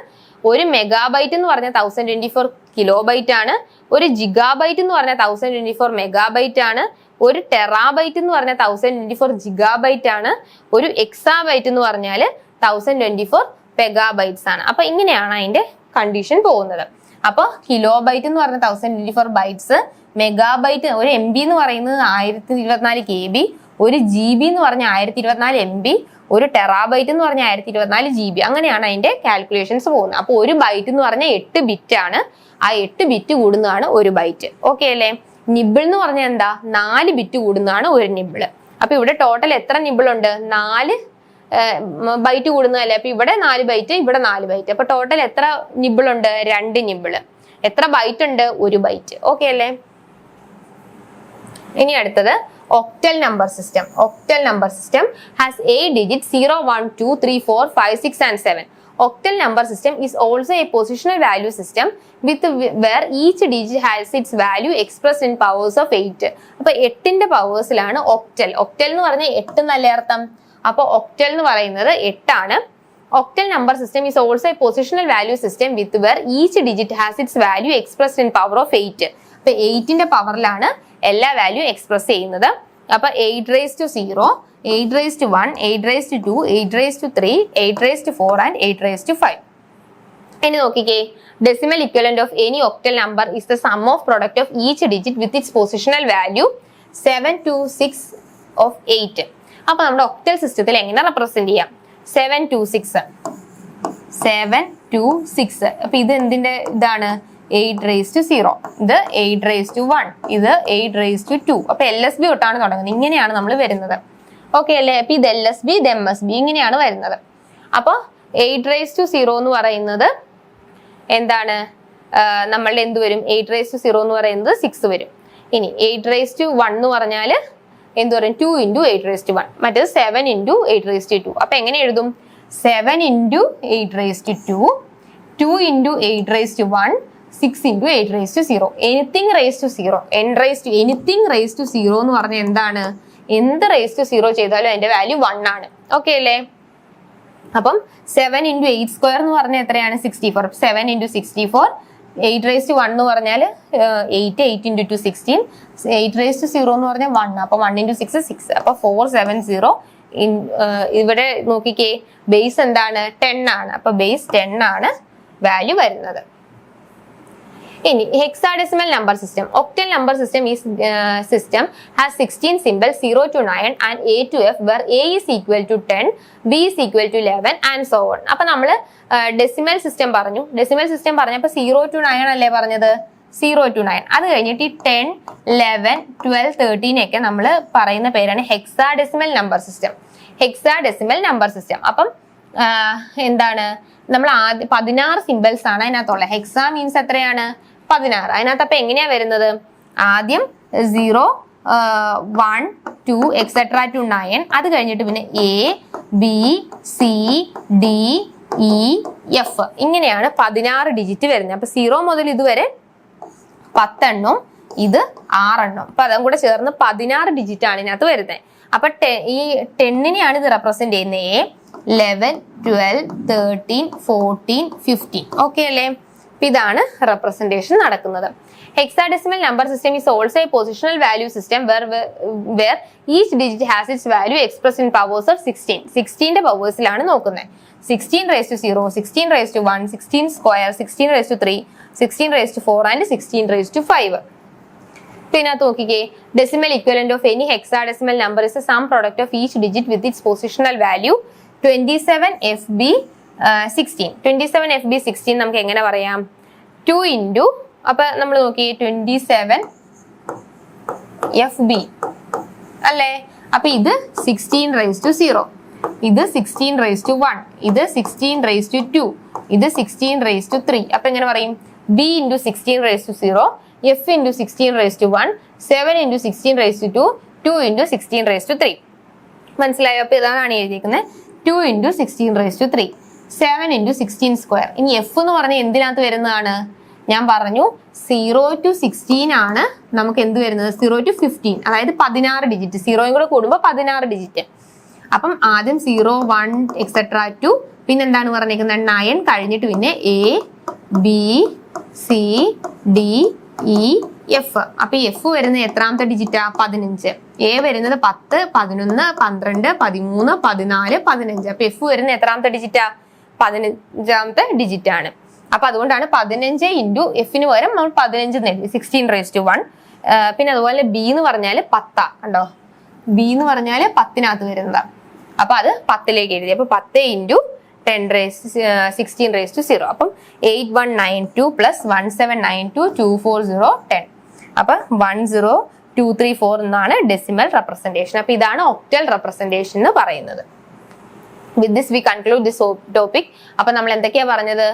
ഒരു മെഗാബൈറ്റ് എന്ന് പറഞ്ഞാൽ 1024 കിലോ ബൈറ്റ് ആണ്. ഒരു ജിഗാബൈറ്റ് എന്ന് പറഞ്ഞാൽ 1024 മെഗാബൈറ്റ് ആണ്. ഒരു ടെറാബൈറ്റ് എന്ന് പറഞ്ഞാൽ 1024 ജിഗാബൈറ്റ് ആണ്. ഒരു എക്സാബൈറ്റ് എന്ന് പറഞ്ഞാൽ 1024 പെഗാബൈറ്റ്സ് ആണ്. അപ്പൊ ഇങ്ങനെയാണ് അതിന്റെ കണ്ടീഷൻ പോകുന്നത്. അപ്പൊ കിലോ ബൈറ്റ് എന്ന് പറഞ്ഞ 1024 ബൈറ്റ്സ്, മെഗാബൈറ്റ് ഒരു MB എന്ന് പറയുന്നത് 1024 KB, ഒരു GB എന്ന് പറഞ്ഞ 1024 MB, ഒരു ടെറാബൈറ്റ് എന്ന് പറഞ്ഞ 1024 GB. അങ്ങനെയാണ് അതിന്റെ കാൽക്കുലേഷൻസ് പോകുന്നത്. അപ്പൊ ഒരു ബൈറ്റ് എന്ന് പറഞ്ഞാൽ 8 ബിറ്റ് ആണ്. ആ 8 ബിറ്റ് കൂടുന്നതാണ് ഒരു ബൈറ്റ്. ഓക്കെ അല്ലേ? നിബിൾ എന്ന് പറഞ്ഞാൽ എന്താ? 4 ബിറ്റ് കൂടുന്നതാണ് ഒരു നിബിള്. അപ്പൊ ഇവിടെ ടോട്ടൽ എത്ര നിബിൾ ഉണ്ട്? 4 ബൈറ്റ് കൂടുന്നതല്ലേ? അപ്പൊ ഇവിടെ 4 ബൈറ്റ്, ഇവിടെ 4 ബൈറ്റ്. അപ്പൊ ടോട്ടൽ എത്ര നിബിൾ ഉണ്ട്? 2 നിബിള്. എത്ര ബൈറ്റ് ഉണ്ട്? ഒരു ബൈറ്റ്. ഓക്കെ അല്ലേ? ഇനി അടുത്തത് octal number system. Octal number system has 8 digits 0, 1, 2, 3, 4, 5, 6 and 7. Octal number system is also a positional value system with where each digit has its value expressed in powers of 8. അപ്പോൾ 8ന്റെ പവേഴ്സിലാണ് octal. octal എന്ന് പറഞ്ഞാൽ 8 എന്നല്ലേ അർത്ഥം. അപ്പോൾ octal എന്ന് പറയുന്നത് 8 ആണ്. Octal number system is also a positional value system with where each digit has its value expressed in power of 8. അപ്പോൾ 8ന്റെ പവറിലാണ് എല്ലാ വാല്യൂ എക്സ്പ്രസ് ചെയ്യുന്നത്. അപ്പൊ 8 raised to 0, 8 raised to 1, 8 raised to 2, 8 raised to 3, 8 raised to 4 and 8 raised to 5. ഇനി നോക്കിക്കേ, decimal equivalent of any octal number is the sum of product of each digit with its positional value 7 to 6 of 8. അപ്പൊ നമ്മുടെ octal സിസ്റ്റത്തിൽ എങ്ങനെ represent ചെയ്യാം? 7 to 6. 7 to 6. അപ്പൊ ഇത് എന്തിന്റെ ഇതാണ്? 8 raised to 0, ഇത് 8 raised to 1, ഇത് 8 raised to 2. അപ്പൊ LSB തൊട്ടാണ് തുടങ്ങുന്നത്. ഇങ്ങനെയാണ് നമ്മൾ വരുന്നത്. ഓക്കെ അല്ലേ? അപ്പൊ ഇത് LSB, ഇത് MSB ഇങ്ങനെയാണ് വരുന്നത്. അപ്പൊ 8 raised to 0 എന്ന് പറയുന്നത് എന്താണ്? നമ്മളുടെ എന്ത് വരും? 8 raised to 0 എന്ന് പറയുന്നത് 6 വരും. ഇനി 8 raised to 1 എന്ന് പറഞ്ഞാൽ എന്ത് പറയും? 2 into 8 raised to 1. മറ്റേത് 7 into 8 raised to 2. അപ്പൊ എങ്ങനെ എഴുതും? 7 into 8 raised to 2, 2 into 8 raised to 1, 6 into 8 raised to 0. Anything raised to 0. Anything raised to 0 എന്ന് പറഞ്ഞാൽ എന്താണ്? എന്ത് raised to 0 ചെയ്താലും അതിന്റെ വാല്യൂ 1 ആണ്. ഓക്കെ അല്ലേ? അപ്പം 7 into 8 സ്ക്വയർ എന്ന് പറഞ്ഞാൽ എത്രയാണ്? 64. 7 into 64, 8 raised to 1 എന്ന് പറഞ്ഞാൽ 8, 8 into 2 16, 8 raised to 0 എന്ന് പറഞ്ഞാൽ 1. അപ്പൊ 1 into 6 6. അപ്പൊ 470. ഇവിടെ നോക്കിക്കേ, ബേസ് എന്താണ്? 10 ആണ്. അപ്പൊ ബേസ് 10 ആണ് വാല്യൂ വരുന്നത്. ഇനി hexadecimal number system. Octal number system is system has 16 symbols 0 to 9 and A to F where A is equal to 10, B is equal to 11 and so on. അപ്പൊ നമ്മൾ ഡെസിമൽ സിസ്റ്റം പറഞ്ഞു. Decimal system പറഞ്ഞപ്പോൾ 0 to 9 അല്ലേ പറഞ്ഞത്? 0 to 9. അത് കഴിഞ്ഞിട്ട് ഈ 10, 11, 12, 13 ഒക്കെ നമ്മൾ പറയുന്ന പേരാണ് hexadecimal number system. hexadecimal number system. അപ്പം എന്താണ്? നമ്മൾ ആദ്യം 16 സിമ്പിൾസ് ആണ് അതിനകത്തുള്ള. ഹെക്സ മീൻസ് എത്രയാണ്? 16. അതിനകത്ത് അപ്പൊ എങ്ങനെയാ വരുന്നത്? ആദ്യം 0, 1, 2 എക്സെട്ര ടു 9. അത് കഴിഞ്ഞിട്ട് പിന്നെ A, B, C, D, E, F ഇങ്ങനെയാണ് 16 ഡിജിറ്റ് വരുന്നത്. അപ്പൊ 0 മുതൽ ഇതുവരെ 10 എണ്ണം, ഇത് 6 എണ്ണം. അപ്പൊ അതും കൂടെ ചേർന്ന് 16 ഡിജിറ്റ് ആണ് ഇതിനകത്ത് വരുന്നത്. അപ്പൊ ഈ 10നെയാണ് ഇത് റെപ്രസെന്റ് ചെയ്യുന്നത്. 11, 12, 13, 14, 15. ഓക്കെ അല്ലേ? ഇതാണ് റെപ്രസെന്റേഷൻ നടക്കുന്നത്. Hexadecimal number system is also a positional value system where each digit has its value expressed in powers of 16. 16ന്റെ പവേഴ്സിലാണ് നോക്കുന്നത്. 16 raised to 0, 16 raised to 1, 16 square, 16 raised to 3, 16 raised to 4 and 16 raised to 5. പിന്നെ നോക്കിക്കേ, decimal equivalent of any hexadecimal number is the sum product of each digit with its positional value 27 FB 16. 27 FB 16 നമുക്ക് എങ്ങനെ പറയാം? 2 into, അപ്പൊ നമ്മൾ നോക്കി 27 FB അല്ലേ? അപ്പൊ ഇത് 16 raised to 0, ഇത് 16 raised to 1, ഇത് 16 raised to 2, ഇത് 16 raised to 3. അപ്പൊ എങ്ങനെ പറയും? B into 16 raised to 0, F into 16 raised to 1, 7 into 16 raised to 2, 2 into 16 raised to 3. മനസ്സിലായോ? അപ്പൊ ഇതാണ് എഴുതിയിരിക്കുന്നത്. 2 into 16 raised to 3, 7 into 16 square. ഇനി F എന്ന് പറഞ്ഞാൽ എന്തിനകത്ത് വരുന്നതാണ്? ഞാൻ പറഞ്ഞു 0 to 16 ആണ് നമുക്ക് എന്ത് വരുന്നത്? 0 to 15, അതായത് 16 ഡിജിറ്റ്. 0യും കൂടെ കൂടുമ്പോൾ 16 ഡിജിറ്റ്. അപ്പം ആദ്യം 0, 1 എക്സെട്ര 2, പിന്നെ എന്താണ് പറഞ്ഞിരിക്കുന്നത്? 9 കഴിഞ്ഞിട്ട് പിന്നെ A, B, C, D, E, F. അപ്പൊ F വരുന്നത് എത്രാമത്തെ ഡിജിറ്റാ? 15. A വരുന്നത് 10, 11, 12, 13, 14, 15. അപ്പൊ F വരുന്നത് എത്രാമത്തെ ഡിജിറ്റാ? 15ാമത്തെ ഡിജിറ്റ് ആണ്. അപ്പൊ അതുകൊണ്ടാണ് 15 ഇൻറ്റു എഫിന് പകരം നമ്മൾ 15 നേടി 16 raised to 1. പിന്നെ അതുപോലെ B എന്ന് പറഞ്ഞാൽ 10 കണ്ടോ? B എന്ന് പറഞ്ഞാൽ 10നകത്ത് വരുന്നതാണ്. അപ്പൊ അത് 10ലേക്ക് എഴുതി. അപ്പൊ 10 ഇൻറ്റു 16 raised to 0. അപ്പം 8192 പ്ലസ് 1792 240 10. അപ്പൊ 10234 എന്നാണ് ഡെസിമൽ റെപ്രസെന്റേഷൻ. അപ്പൊ ഇതാണ് ഒക്ടൽ റെപ്രസെന്റേഷൻ എന്ന് പറയുന്നത്. With this we conclude this topic. അപ്പൊ നമ്മൾ എന്തൊക്കെയാ പറഞ്ഞത്?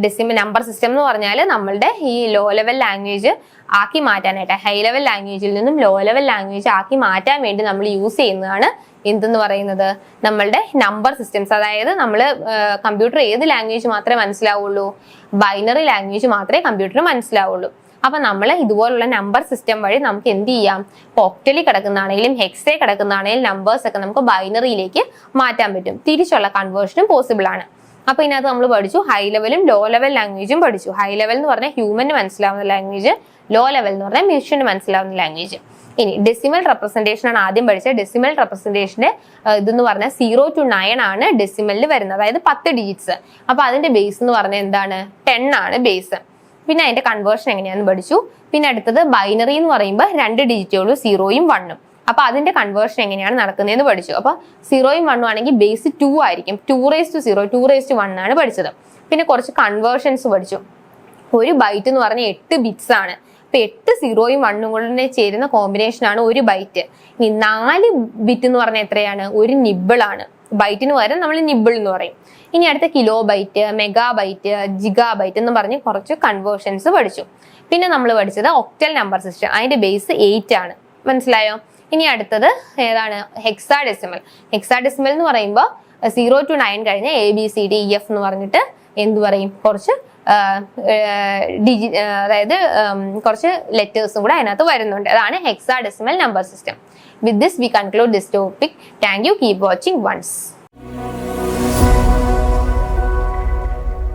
ഡെസിമൽ നമ്പർ സിസ്റ്റം എന്ന് പറഞ്ഞാൽ നമ്മളുടെ ഈ ലോ ലെവൽ ലാംഗ്വേജ് ആക്കി മാറ്റാനായിട്ട് ഹൈ ലെവൽ ലാംഗ്വേജിൽ നിന്നും ലോ ലെവൽ ലാംഗ്വേജ് ആക്കി മാറ്റാൻ വേണ്ടി നമ്മൾ യൂസ് ചെയ്യുന്നതാണ് എന്തെന്ന് പറയുന്നത് നമ്മളുടെ നമ്പർ സിസ്റ്റംസ്. അതായത് നമ്മൾ കമ്പ്യൂട്ടർ ഏത് ലാംഗ്വേജ് മാത്രമേ മനസ്സിലാവുള്ളൂ? ബൈനറി ലാംഗ്വേജ് മാത്രമേ കമ്പ്യൂട്ടറിന് മനസ്സിലാവുള്ളൂ. അപ്പൊ നമ്മൾ ഇതുപോലുള്ള നമ്പർ സിസ്റ്റം വഴി നമുക്ക് എന്ത് ചെയ്യാം? ഒക്ടലി കിടക്കുന്നതാണെങ്കിലും ഹെക്സേ കിടക്കുന്നതാണെങ്കിലും നമ്പേഴ്സ് ഒക്കെ നമുക്ക് ബൈനറിയിലേക്ക് മാറ്റാൻ പറ്റും. തിരിച്ചുള്ള കൺവേർഷനും പോസിബിൾ ആണ്. അപ്പൊ ഇതിനകത്ത് നമ്മൾ പഠിച്ചു ഹൈ ലെവലും ലോ ലെവൽ ലാംഗ്വേജും പഠിച്ചു. ഹൈ ലെവൽ എന്ന് പറഞ്ഞാൽ ഹ്യൂമന് മനസ്സിലാവുന്ന ലാംഗ്വേജ്, ലോ ലെവൽ എന്ന് പറഞ്ഞാൽ മെഷീന് മനസ്സിലാവുന്ന ലാംഗ്വേജ്. ഇനി ഡെസിമൽ റെപ്രസെന്റേഷൻ ആണ് ആദ്യം പഠിച്ചത്. ഡെസിമൽ റെപ്രസെന്റേഷന്റെ ഇതെന്ന് പറഞ്ഞാൽ 0 to 9 ആണ് ഡെസിമലിൽ വരുന്നത്, അതായത് 10 ഡിജിറ്റ്സ്. അപ്പൊ അതിന്റെ ബേസ് എന്ന് പറഞ്ഞാൽ എന്താണ്? 10 ആണ് ബേസ്. പിന്നെ അതിന്റെ കൺവേർഷൻ എങ്ങനെയാണെന്ന് പഠിച്ചു. പിന്നെ അടുത്തത് ബൈനറി എന്ന് പറയുമ്പോൾ 2 ഡിജിറ്റേ ഉള്ളൂ, 0ഉം 1ഉം. അപ്പൊ അതിന്റെ കൺവേർഷൻ എങ്ങനെയാണ് നടക്കുന്നതെന്ന് പഠിച്ചു. അപ്പൊ 0ഉം 1ഉം ആണെങ്കിൽ ബേസ് 2 ആയിരിക്കും. 2⁻0, 2⁻1 ആണ് പഠിച്ചത്. പിന്നെ കുറച്ച് കൺവേർഷൻസ് പഠിച്ചു. ഒരു ബൈറ്റ് എന്ന് പറഞ്ഞാൽ 8 ബിറ്റ്സ് ആണ്. അപ്പൊ 8 0ഉം 1ഉം കൂടെ ചേരുന്ന കോമ്പിനേഷൻ ആണ് ഒരു ബൈറ്റ്. ഇനി 4 ബിറ്റ് എന്ന് പറഞ്ഞാൽ എത്രയാണ്? ഒരു നിബിൾ ആണ്. ബൈറ്റിന് പകരം നമ്മൾ നിബിൾ എന്ന് പറയും. ഇനി അടുത്ത kilobyte, megabyte, gigabyte എന്ന് പറഞ്ഞ് കുറച്ച് കൺവേർഷൻസ് പഠിച്ചു. പിന്നെ നമ്മൾ പഠിച്ചത് ഒക്ടൽ നമ്പർ സിസ്റ്റം. അതിന്റെ ബേസ് 8 ആണ്. മനസ്സിലായോ? ഇനി അടുത്തത് ഏതാണ്? ഹെക്സാഡെസിമൽ. ഹെക്സാഡെസിമൽ എന്ന് പറയുമ്പോൾ 0 to 9 കഴിഞ്ഞ ABCDEF എന്ന് പറഞ്ഞിട്ട് എന്ത് പറയും? കുറച്ച് അതായത് കുറച്ച് ലെറ്റേഴ്സും കൂടെ അതിനകത്ത് വരുന്നുണ്ട്. അതാണ് hexadecimal number system. With this we conclude this topic. Thank you. Keep watching once.